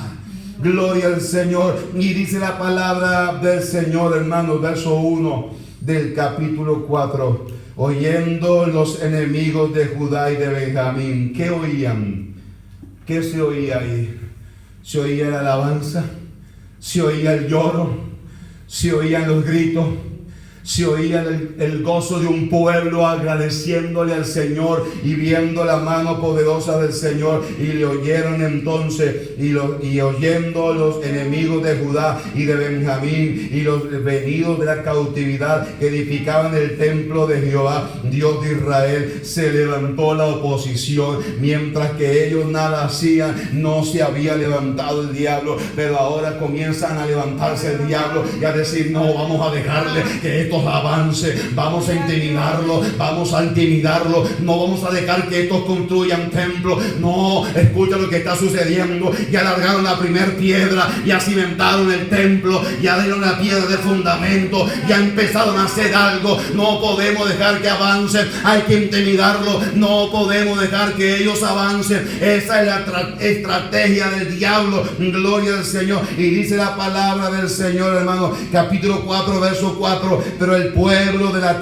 Gloria al Señor. Y dice la palabra del Señor, hermanos, verso 1 del capítulo 4: oyendo los enemigos de Judá y de Benjamín. ¿Qué oían? ¿Qué se oía ahí? Se oía la alabanza, se oía el lloro, se oían los gritos, se oía el gozo de un pueblo agradeciéndole al Señor y viendo la mano poderosa del Señor. Y le oyeron entonces, y oyendo los enemigos de Judá y de Benjamín y los venidos de la cautividad que edificaban el templo de Jehová, Dios de Israel, se levantó la oposición. Mientras que ellos nada hacían, no se había levantado el diablo, pero ahora comienzan a levantarse el diablo y a decir: no, vamos a dejarle que estos avance, vamos a intimidarlo, no vamos a dejar que estos construyan templos. No, escucha lo que está sucediendo. Ya largaron la primer piedra, ya cimentaron el templo, ya dieron la piedra de fundamento, ya empezaron a hacer algo. No podemos dejar que avancen, hay que intimidarlo, no podemos dejar que ellos avancen. Esa es la estrategia del diablo. Gloria al Señor. Y dice la palabra del Señor, hermano, capítulo 4, verso 4: pero el pueblo de la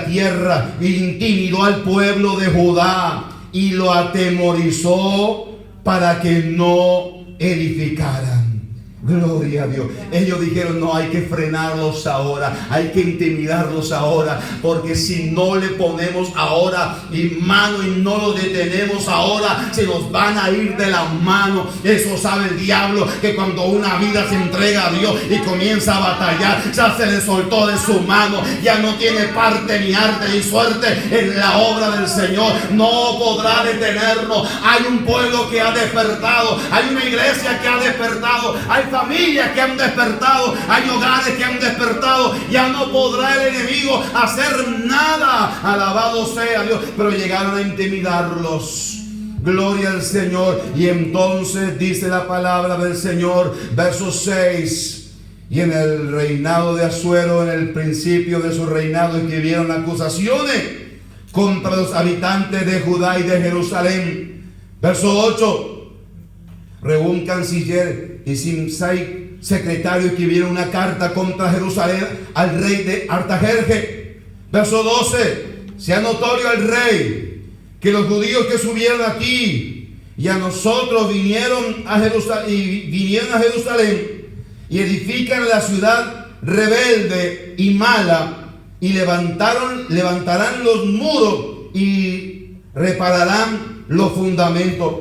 tierra intimidó al pueblo de Judá y lo atemorizó para que no edificaran. Gloria a Dios. Ellos dijeron: no, hay que frenarlos ahora, hay que intimidarlos ahora, porque si no le ponemos ahora y mano y no lo detenemos ahora, se nos van a ir de las manos. Eso sabe el diablo, que cuando una vida se entrega a Dios y comienza a batallar, ya se le soltó de su mano, ya no tiene parte ni arte ni suerte en la obra del Señor. No podrá detenernos. Hay un pueblo que ha despertado, hay una iglesia que ha despertado, hay familias que han despertado, hay hogares que han despertado. Ya no podrá el enemigo hacer nada. Alabado sea Dios. Pero llegaron a intimidarlos. Gloria al Señor. Y entonces dice la palabra del Señor, verso 6: y en el reinado de Asuero, en el principio de su reinado, escribieron acusaciones contra los habitantes de Judá y de Jerusalén. Verso 8: Rehum, canciller, y Simsai, secretario, escribieron una carta contra Jerusalén al rey de Artajerje. Verso 12: sea notorio al rey que los judíos que subieron aquí y a nosotros vinieron a Jerusalén y edifican la ciudad rebelde y mala, y levantarán los muros y repararán los fundamentos.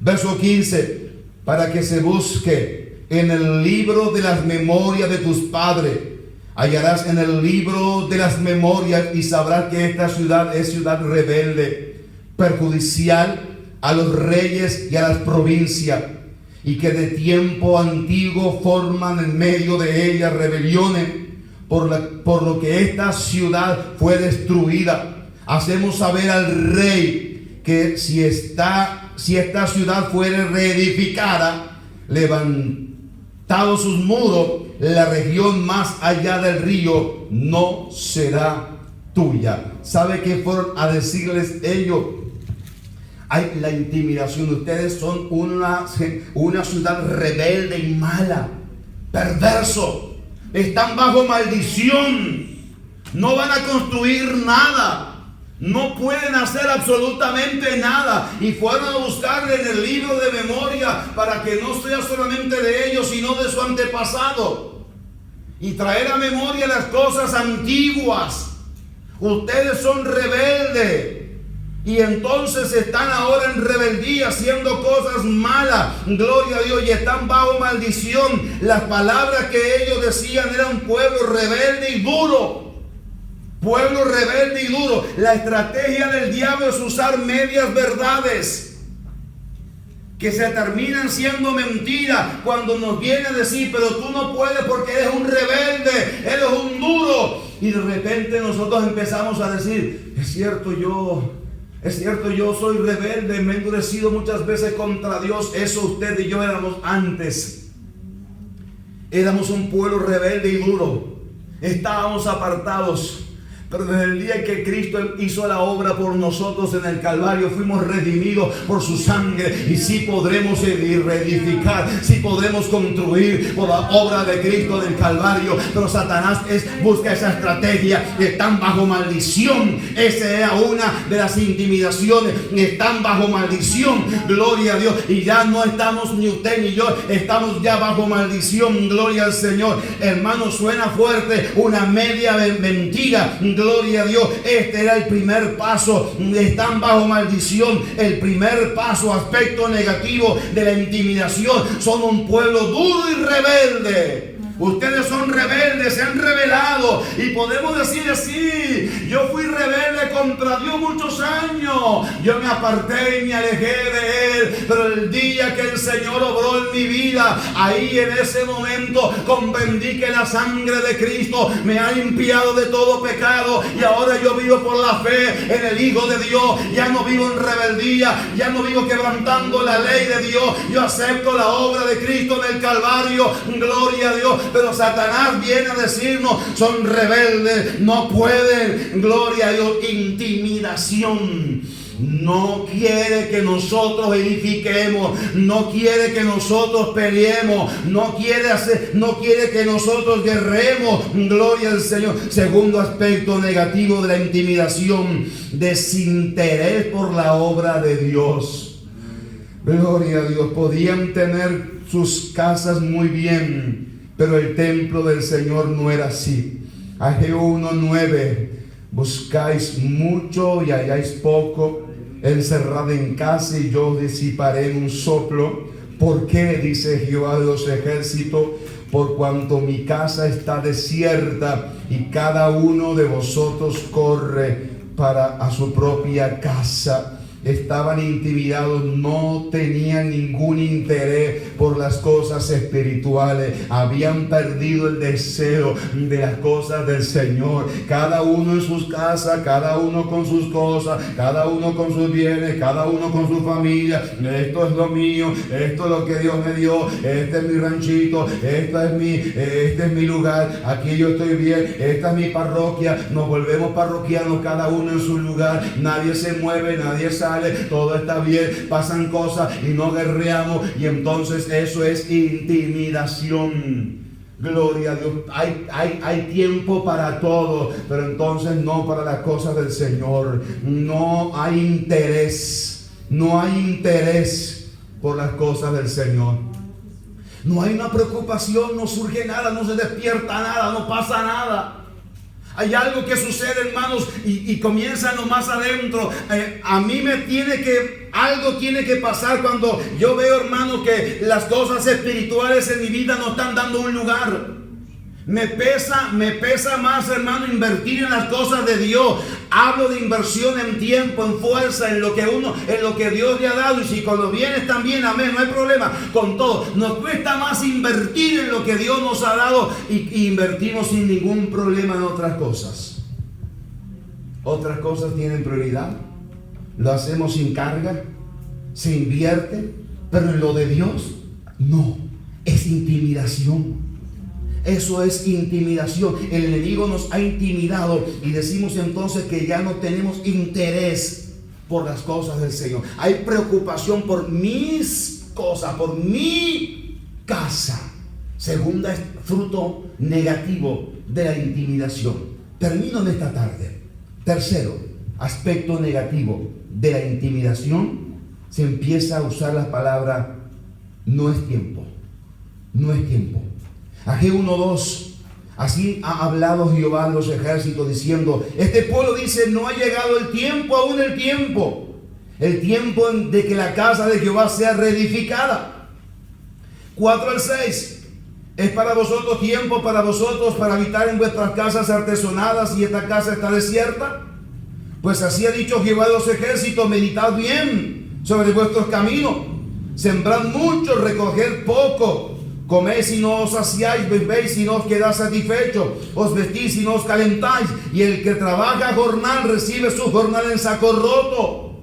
Verso 15: para que se busque en el libro de las memorias de tus padres. Hallarás en el libro de las memorias y sabrás que esta ciudad es ciudad rebelde, perjudicial a los reyes y a las provincias, y que de tiempo antiguo forman en medio de ella rebeliones, por lo que esta ciudad fue destruida. Hacemos saber al rey que si esta ciudad fuere reedificada, levantados sus muros, la región más allá del río no será tuya. ¿Sabe qué fueron a decirles ellos? Hay la intimidación. Ustedes son una ciudad rebelde y mala, perverso. Están bajo maldición. No van a construir nada. No pueden hacer absolutamente nada. Y fueron a buscarle en el libro de memoria para que no sea solamente de ellos, sino de su antepasado. Y traer a memoria las cosas antiguas. Ustedes son rebeldes. Y entonces están ahora en rebeldía, haciendo cosas malas. Gloria a Dios. Y están bajo maldición. Las palabras que ellos decían eran pueblo rebelde y duro. Pueblo rebelde y duro. La estrategia del diablo es usar medias verdades que se terminan siendo mentiras cuando nos viene a decir: pero tú no puedes porque eres un rebelde, eres un duro. Y de repente nosotros empezamos a decir: es cierto, yo soy rebelde, me he endurecido muchas veces contra Dios. Eso usted y yo éramos antes. Éramos un pueblo rebelde y duro. Estábamos apartados. Pero desde el día en que Cristo hizo la obra por nosotros en el Calvario, fuimos redimidos por su sangre. Y sí podremos reedificar, sí podremos construir por la obra de Cristo del Calvario. Pero Satanás busca esa estrategia. Están bajo maldición. Esa era una de las intimidaciones. Están bajo maldición. Gloria a Dios. Y ya no estamos, ni usted ni yo, estamos ya bajo maldición. Gloria al Señor. Hermano, suena fuerte, una media mentira. Gloria a Dios. Este era el primer paso. Están bajo maldición. El primer paso, aspecto negativo de la intimidación. Son un pueblo duro y rebelde. Ustedes son rebeldes, se han rebelado. Y podemos decir así: yo fui rebelde contra Dios muchos años. Yo me aparté y me alejé de Él. Pero el día que el Señor obró en mi vida, ahí en ese momento comprendí que la sangre de Cristo me ha limpiado de todo pecado. Y ahora yo vivo por la fe en el Hijo de Dios. Ya no vivo en rebeldía, ya no vivo quebrantando la ley de Dios. Yo acepto la obra de Cristo en el Calvario. Gloria a Dios. Pero Satanás viene a decirnos: son rebeldes, no pueden. Gloria a Dios. Intimidación. No quiere que nosotros edifiquemos, no quiere que nosotros peleemos, no quiere que nosotros guerremos. Gloria al Señor. Segundo aspecto negativo de la intimidación: desinterés por la obra de Dios. Gloria a Dios. Podían tener sus casas muy bien, pero el templo del Señor no era así. Ageo 1:9, buscáis mucho y halláis poco, encerrad en casa y yo os disiparé en un soplo. ¿Por qué? Dice Jehová de los ejércitos, por cuanto mi casa está desierta y cada uno de vosotros corre a su propia casa. Estaban intimidados, no tenían ningún interés por las cosas espirituales, habían perdido el deseo de las cosas del Señor. Cada uno en sus casas, cada uno con sus cosas, cada uno con sus bienes, cada uno con su familia. Esto es lo mío, esto es lo que Dios me dio, este es mi ranchito, este es mi lugar, aquí yo estoy bien, esta es mi parroquia. Nos volvemos parroquianos cada uno en su lugar, nadie se mueve, nadie sale, todo está bien, pasan cosas y no guerreamos, y entonces eso es intimidación. Gloria a Dios. Hay tiempo para todo, pero entonces no para las cosas del Señor. No hay interés por las cosas del Señor. No hay una preocupación, no surge nada, no se despierta nada, no pasa nada. Hay algo que sucede, hermanos, y comienza lo más adentro. A mí algo tiene que pasar cuando yo veo, hermano, que las cosas espirituales en mi vida no están dando un lugar. Me pesa más, hermano, invertir en las cosas de Dios. Hablo de inversión en tiempo, en fuerza, en lo que Dios le ha dado. Y si con los bienes también, amén, no hay problema con todo. Nos cuesta más invertir en lo que Dios nos ha dado y invertimos sin ningún problema en otras cosas. Otras cosas tienen prioridad. Lo hacemos sin carga, se invierte, pero en lo de Dios, no, es intimidación. Eso es intimidación. El enemigo nos ha intimidado y decimos entonces que ya no tenemos interés por las cosas del Señor. Hay preocupación por mis cosas, por mi casa. Segunda es fruto negativo de la intimidación. Termino en esta tarde. Tercero, aspecto negativo de la intimidación. Se empieza a usar la palabra no es tiempo. No es tiempo. Ageo 1:2, así ha hablado Jehová de los ejércitos diciendo, este pueblo dice, no ha llegado el tiempo, aún el tiempo de que la casa de Jehová sea reedificada. 4-6, es para vosotros tiempo, para vosotros, para habitar en vuestras casas artesonadas y esta casa está desierta. Pues así ha dicho Jehová de los ejércitos, meditad bien sobre vuestros caminos, sembrad mucho, recoged poco. Coméis y no os saciáis, bebéis y no os quedáis satisfechos, os vestís y no os calentáis, y el que trabaja jornal recibe su jornal en saco roto.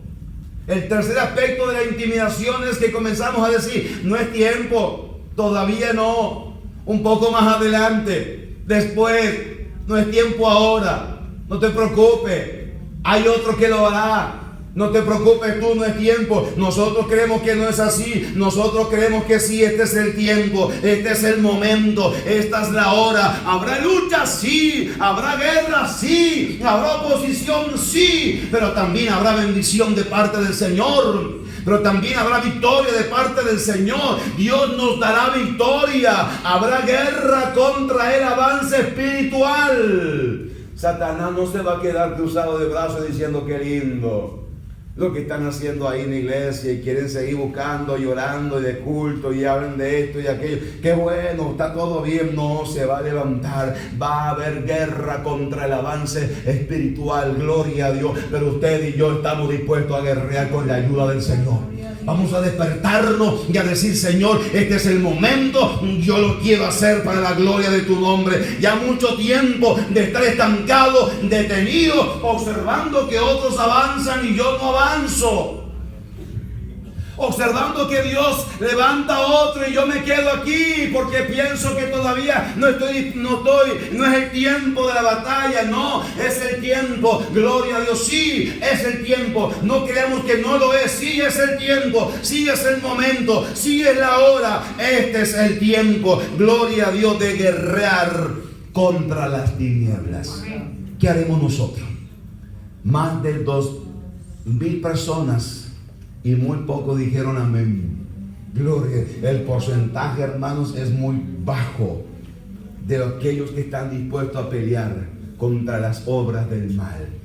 El tercer aspecto de la intimidación es que comenzamos a decir, no es tiempo, todavía no, un poco más adelante, después, no es tiempo ahora, no te preocupes, hay otro que lo hará. No te preocupes tú, no es tiempo. Nosotros creemos que no es así. Nosotros creemos que sí, este es el tiempo, este es el momento, esta es la hora. Habrá lucha, sí. Habrá guerra, sí. Habrá oposición, sí. Pero también habrá bendición de parte del Señor. Pero también habrá victoria de parte del Señor. Dios nos dará victoria. Habrá guerra contra el avance espiritual. Satanás no se va a quedar cruzado de brazos diciendo qué lindo lo que están haciendo ahí en la iglesia y quieren seguir buscando, llorando y de culto y hablan de esto y aquello. Qué bueno, está todo bien. No, se va a levantar. Va a haber guerra contra el avance espiritual. Gloria a Dios. Pero usted y yo estamos dispuestos a guerrear con la ayuda del Señor. Vamos a despertarnos y a decir, Señor, este es el momento, yo lo quiero hacer para la gloria de tu nombre. Ya mucho tiempo de estar estancado, detenido, observando que otros avanzan y yo no avanzo. Observando que Dios levanta a otro y yo me quedo aquí porque pienso que todavía no es el tiempo de la batalla. No, es el tiempo. Gloria a Dios, sí, es el tiempo. No creamos que no lo es. Sí, es el tiempo. Sí, es el momento. Sí, es la hora. Este es el tiempo. Gloria a Dios, de guerrear contra las tinieblas. ¿Qué haremos nosotros? Más de 2,000 personas y muy pocos dijeron amén. Gloria. El porcentaje, hermanos, es muy bajo de aquellos que están dispuestos a pelear contra las obras del mal.